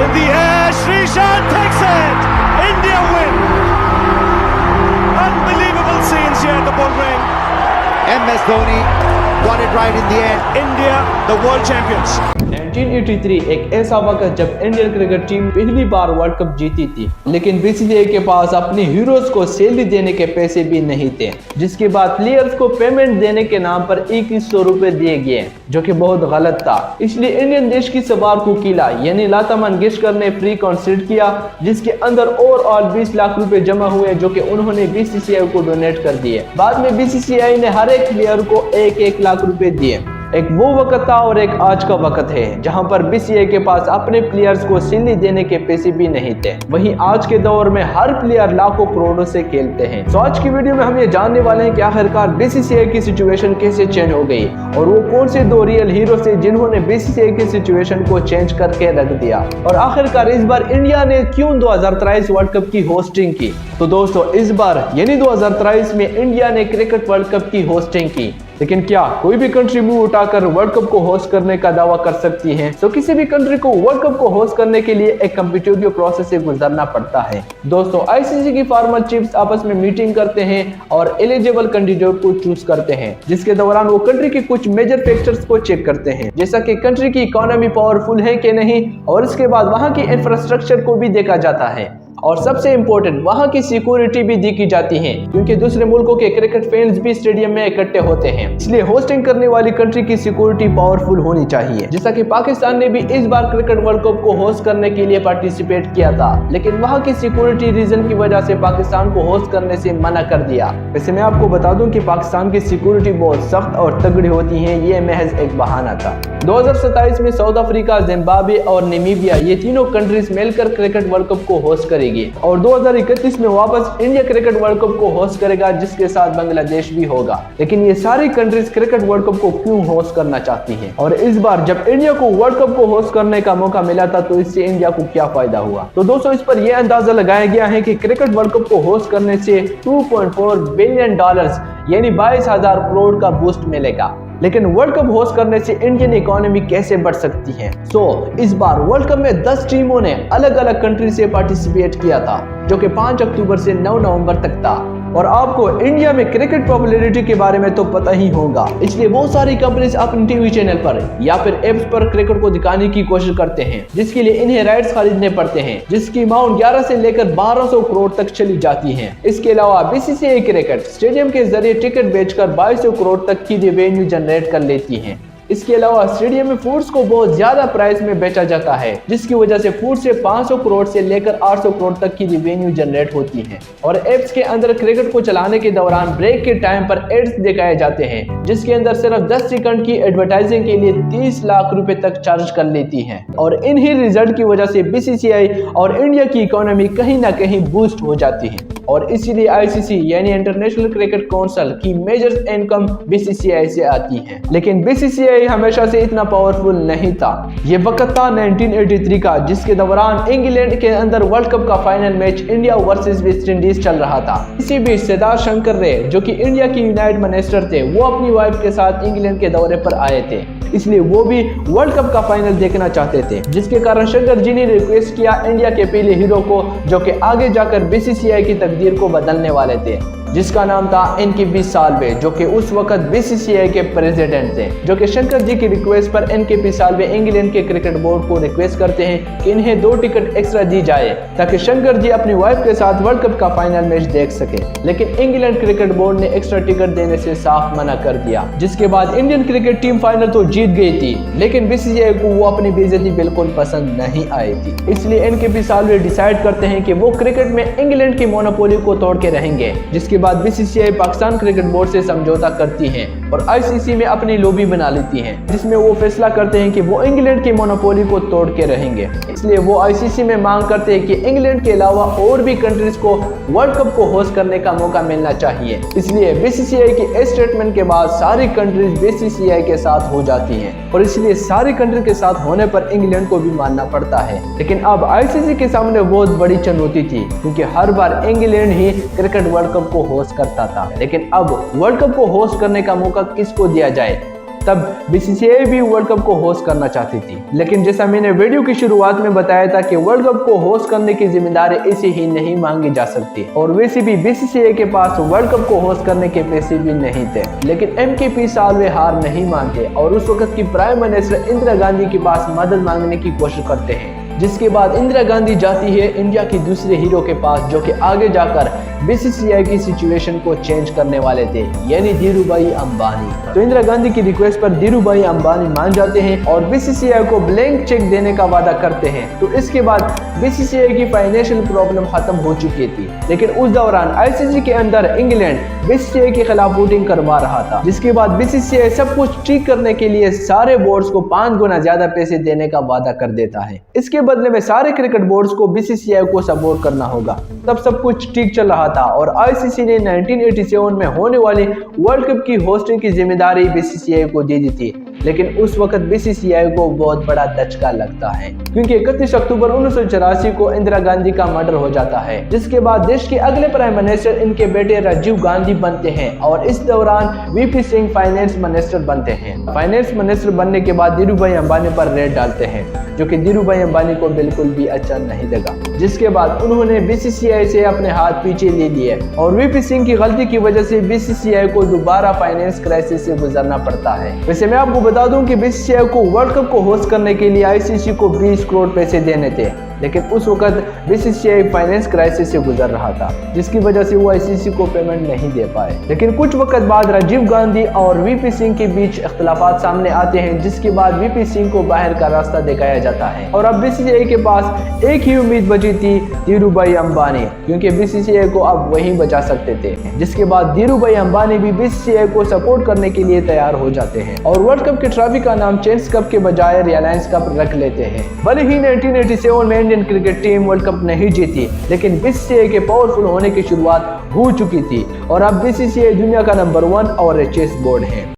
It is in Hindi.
In the air, Srishant takes it. India win. Unbelievable scenes here at the Bull Ring. MS Dhoni got it right in the end. India, the world champions. 1983 एक ऐसा वक्त जब इंडियन क्रिकेट टीम पहली बार वर्ल्ड कप जीती थी, लेकिन बीसीसीआई के पास अपने हीरोज को सैलरी देने के पैसे भी नहीं थे, जिसके बाद प्लेयर्स को पेमेंट देने के नाम पर 2100 रुपए दिए गए, जो कि बहुत गलत था। इसलिए इंडियन देश की सवार को किला यानी लता मंगेशकर ने फ्री कॉन्सर्ट किया, जिसके अंदर ओवरऑल 20 लाख रुपए जमा हुए, जो कि उन्होंने बीसीसीआई को डोनेट कर दिए। बाद में बीसीसीआई ने हर एक प्लेयर को 1-1 लाख रुपए दिए। एक वो वक्त था और एक आज का वक्त है जहां पर बीसीसीआई के पास अपने प्लेयर्स को सैलरी देने के पैसे भी नहीं थे। वहीं आज के दौर में हर प्लेयर लाखों करोड़ों से खेलते हैं। तो आज की वीडियो में हम ये जानने वाले हैं कि आखिरकार बीसीसीआई की सिचुएशन कैसे चेंज हो गई और वो कौन से दो रियल हीरो थे जिन्होंने बीसीसीआई की सिचुएशन को चेंज करके रख दिया, और आखिरकार इस बार इंडिया ने क्यों 2023 वर्ल्ड कप की होस्टिंग की। तो दोस्तों, इस बार यानी 2023 में इंडिया ने क्रिकेट वर्ल्ड कप की होस्टिंग की, लेकिन क्या कोई भी कंट्री मुंह उठाकर वर्ल्ड कप को होस्ट करने का दावा कर सकती है? तो किसी भी कंट्री को वर्ल्ड कप को होस्ट करने के लिए एक कम्पिटिटिव प्रोसेस से गुजरना पड़ता है। दोस्तों, आईसीसी की फॉर्मल चीफ्स आपस में मीटिंग करते हैं और एलिजिबल कैंडिडेट को चूज करते हैं, जिसके दौरान वो कंट्री के कुछ मेजर फैक्टर्स को चेक करते हैं, जैसा कि कंट्री की इकोनॉमी पावरफुल है कि नहीं, और इसके बाद वहां की इंफ्रास्ट्रक्चर को भी देखा जाता है, और सबसे इंपॉर्टेंट वहां की सिक्योरिटी भी देखी जाती है, क्योंकि दूसरे मुल्कों के क्रिकेट फैंस भी स्टेडियम में इकट्ठे होते हैं। इसलिए होस्टिंग करने वाली कंट्री की सिक्योरिटी पावरफुल होनी चाहिए। जैसा कि पाकिस्तान ने भी इस बार क्रिकेट वर्ल्ड कप को होस्ट करने के लिए पार्टिसिपेट किया था, लेकिन वहां की सिक्योरिटी रीजन की वजह से पाकिस्तान को होस्ट करने से मना कर दिया। वैसे मैं आपको बता दूं कि पाकिस्तान की सिक्योरिटी बहुत सख्त और तगड़ी होती है, ये महज एक बहाना था। 2027 में साउथ अफ्रीका, जिम्बाब्वे और नामीबिया ये तीनों कंट्रीज मिलकर क्रिकेट वर्ल्ड कप को होस्ट करेगी, और 2031 में वापस इंडिया क्रिकेट वर्ल्ड कप को होस्ट करेगा, जिसके साथ बांग्लादेश भी होगा। लेकिन ये सारी कंट्रीज क्रिकेट वर्ल्ड कप को क्यों होस्ट करना चाहती हैं? और इस बार जब इंडिया को वर्ल्ड कप को होस्ट करने का मौका मिला था, तो इससे इंडिया को क्या फायदा हुआ? तो दोस्तों, इस पर यह अंदाजा लगाया गया है कि क्रिकेट वर्ल्ड कप को होस्ट करने से $2.4 बिलियन यानी 22,000 करोड़ का बूस्ट मिलेगा। लेकिन वर्ल्ड कप होस्ट करने से इंडियन इकोनॉमी कैसे बढ़ सकती है? इस बार वर्ल्ड कप में 10 टीमों ने अलग अलग कंट्री से पार्टिसिपेट किया था, जो कि 5 अक्टूबर से 9 नवंबर तक था। और आपको इंडिया में क्रिकेट पॉपुलैरिटी के बारे में तो पता ही होगा, इसलिए बहुत सारी कंपनीज अपने टीवी चैनल पर या फिर एप्स पर क्रिकेट को दिखाने की कोशिश करते हैं, जिसके लिए इन्हें राइट्स खरीदने पड़ते हैं, जिसकी अमाउंट 11 से लेकर 1200 करोड़ तक चली जाती है। इसके अलावा बीसीसीआई क्रिकेट स्टेडियम के जरिए टिकट बेचकर 2200 करोड़ तक की रेवेन्यू जनरेट कर लेती है। इसके अलावा स्टेडियम में फूड्स को बहुत ज्यादा प्राइस में बेचा जाता है, जिसकी वजह से फूड से 500 करोड़ से लेकर 800 करोड़ तक की रेवेन्यू जनरेट होती है। और एप्स के अंदर क्रिकेट को चलाने के दौरान ब्रेक के टाइम पर एड्स दिखाए जाते हैं, जिसके अंदर सिर्फ 10 सेकंड की एडवर्टाइजिंग के लिए 30 लाख रुपए तक चार्ज कर लेती है। और इन्हीं रिजल्ट की वजह से बीसीसीआई और इंडिया की इकोनॉमी कहीं ना कहीं बूस्ट हो जाती है, और इसीलिए आईसीसी यानी इंटरनेशनल क्रिकेट काउंसिल की मेजर इनकम बीसीसीआई से आती है। लेकिन बीसीसीआई हमेशा से इतना पावरफुल नहीं था। ये वक्त था 1983 का, जिसके दौरान इंग्लैंड के अंदर वर्ल्ड कप का final match India versus West Indies चल रहा था। इसी बीच सिद्धार्थ शंकर रे, जो कि इंडिया के यूनाइटेड मिनिस्टर थे, वो अपनी वाइफ के साथ इंग्लैंड के दौरे पर आए थे, इसलिए वो भी वर्ल्ड कप का फाइनल देखना चाहते थे, जिसके कारण शंकर जी ने रिक्वेस्ट किया इंडिया के पहले हीरो को, जो कि आगे जाकर बीसीसीआई की तकदीर को बदलने वाले थे, जिसका नाम था NKP साल्वे, जो कि उस वक्त बीसीसीआई के प्रेसिडेंट थे। जो कि शंकर जी की रिक्वेस्ट पर NKP साल्वे इंग्लैंड के क्रिकेट बोर्ड को रिक्वेस्ट करते हैं कि इन्हें 2 टिकट एक्स्ट्रा दी जाए, ताकि शंकर जी अपनी वाइफ के साथ वर्ल्ड कप का फाइनल मैच देख सके। लेकिन इंग्लैंड क्रिकेट बोर्ड ने एक्स्ट्रा टिकट देने से साफ मना कर दिया, जिसके बाद इंडियन क्रिकेट टीम फाइनल तो जीत गई थी, लेकिन बीसीसीआई को वो अपनी बेइज्जती बिल्कुल पसंद नहीं आई थी। इसलिए NKP साल्वे डिसाइड करते हैं कि वो क्रिकेट में इंग्लैंड की मोनोपोली को तोड़ के रहेंगे, जिसके बाद बीसीसीआई पाकिस्तान क्रिकेट बोर्ड से समझौता करती है और आईसीसी में अपनी लॉबी बना लेती है, जिसमें वो फैसला करते हैं कि वो इंग्लैंड की मोनोपोली को तोड़ के रहेंगे। इसलिए वो आईसीसी में मांग करते हैं कि इंग्लैंड के अलावा और भी कंट्रीज को वर्ल्ड कप को होस्ट करने का मौका मिलना चाहिए। इसलिए बीसीसीआई की स्टेटमेंट के बाद सारी कंट्रीज बीसीसीआई के साथ हो जाती हैं, और इसलिए सारी कंट्री के साथ होने पर इंग्लैंड को भी मानना पड़ता है। लेकिन अब आईसीसी के सामने बहुत बड़ी चुनौती थी, क्योंकि हर बार इंग्लैंड ही क्रिकेट वर्ल्ड कप को होस्ट करता था। लेकिन अब वर्ल्ड कप को होस्ट करने का मौका किसको दिया जाए? तब बीसीसीआई भी वर्ल्ड कप को होस्ट करना चाहती थी। लेकिन जैसा मैंने वीडियो की शुरुआत में बताया था कि वर्ल्ड कप को होस्ट करने की जिम्मेदारी ऐसे ही नहीं मांगी जा सकती, और वैसे भी बीसीसीआई के पास वर्ल्ड कप को होस्ट करने के पैसे भी नहीं थे। लेकिन एमकेपी साल्वे हार नहीं मानते और उस वक्त की प्राइम मिनिस्टर इंदिरा गांधी के पास मदद मांगने की कोशिश करते हैं, जिसके बाद इंदिरा गांधी जाती है इंडिया की दूसरे हीरो के पास, जो कि आगे जाकर बीसीसीआई की सिचुएशन को चेंज करने वाले थे, यानी धीरूभाई अंबानी। तो इंदिरा गांधी की रिक्वेस्ट पर धीरूभाई अंबानी मान जाते हैं और बीसीसीआई को ब्लैंक चेक देने का वादा करते हैं। तो इसके बाद बीसीसीआई की फाइनेंशियल प्रॉब्लम खत्म हो चुकी थी, लेकिन उस दौरान आईसीसी के अंदर इंग्लैंड बीसीसीआई के खिलाफ वोटिंग करवा रहा था, जिसके बाद बीसीसीआई सब कुछ ठीक करने के लिए सारे बोर्ड्स को 5 गुना ज्यादा पैसे देने का वादा कर देता है। इसके बदले में सारे क्रिकेट बोर्ड्स को बीसीसीआई को सपोर्ट करना होगा। तब सब कुछ ठीक चल रहा था और आईसीसी ने 1987 में होने वाली वर्ल्ड कप की होस्टिंग की जिम्मेदारी बीसीसीआई को दे दी थी। लेकिन उस वक्त बीसीसीआई को बहुत बड़ा धचका लगता है, क्योंकि 31 अक्टूबर 1984 को इंदिरा गांधी का मर्डर हो जाता है, जिसके बाद देश के अगले प्राइम मिनिस्टर इनके बेटे राजीव गांधी बनते हैं और इस दौरान वीपी सिंह फाइनेंस मिनिस्टर बनते हैं। फाइनेंस मिनिस्टर बनने के बाद धीरूभाई अंबानी पर रेड डालते हैं, जो कि धीरूभाई अंबानी को बिल्कुल भी अच्छा नहीं लगा, जिसके बाद उन्होंने बीसीसीआई से अपने हाथ पीछे ले लिए और वीपी सिंह की गलती की वजह से बीसीसीआई को दोबारा फाइनेंस क्राइसिस से गुजरना पड़ता है। वैसे मैं आपको बता दूं कि बीसीसीआई को वर्ल्ड कप को होस्ट करने के लिए आईसीसी को 20 करोड़ पैसे देने थे, लेकिन उस वक्त बीसीसीआई फाइनेंस क्राइसिस से गुजर रहा था, जिसकी वजह से वो आईसीसी को पेमेंट नहीं दे पाए। लेकिन कुछ वक्त बाद राजीव गांधी और वीपी सिंह के बीच इख्तिलाफात सामने आते हैं, जिसके बाद वीपी सिंह को बाहर का रास्ता दिखाया जाता है और अब बीसीसीआई के पास एक ही उम्मीद बची थी, धीरूभाई अंबानी, क्योंकि बीसीसीआई को अब वही बचा सकते थे। जिसके बाद धीरूभाई अंबानी भी बीसीसीआई को सपोर्ट करने के लिए तैयार हो जाते हैं और वर्ल्ड कप के ट्रॉफी का नाम चेस कप के बजाय रिलायंस कप रख लेते हैं। भले ही 1987 में Indian cricket team world cup नहीं जीती, लेकिन बीसीसीआई के पावरफुल होने की शुरुआत हो चुकी थी और अब बीसीसीआई दुनिया का नंबर 1 और चेस बोर्ड है।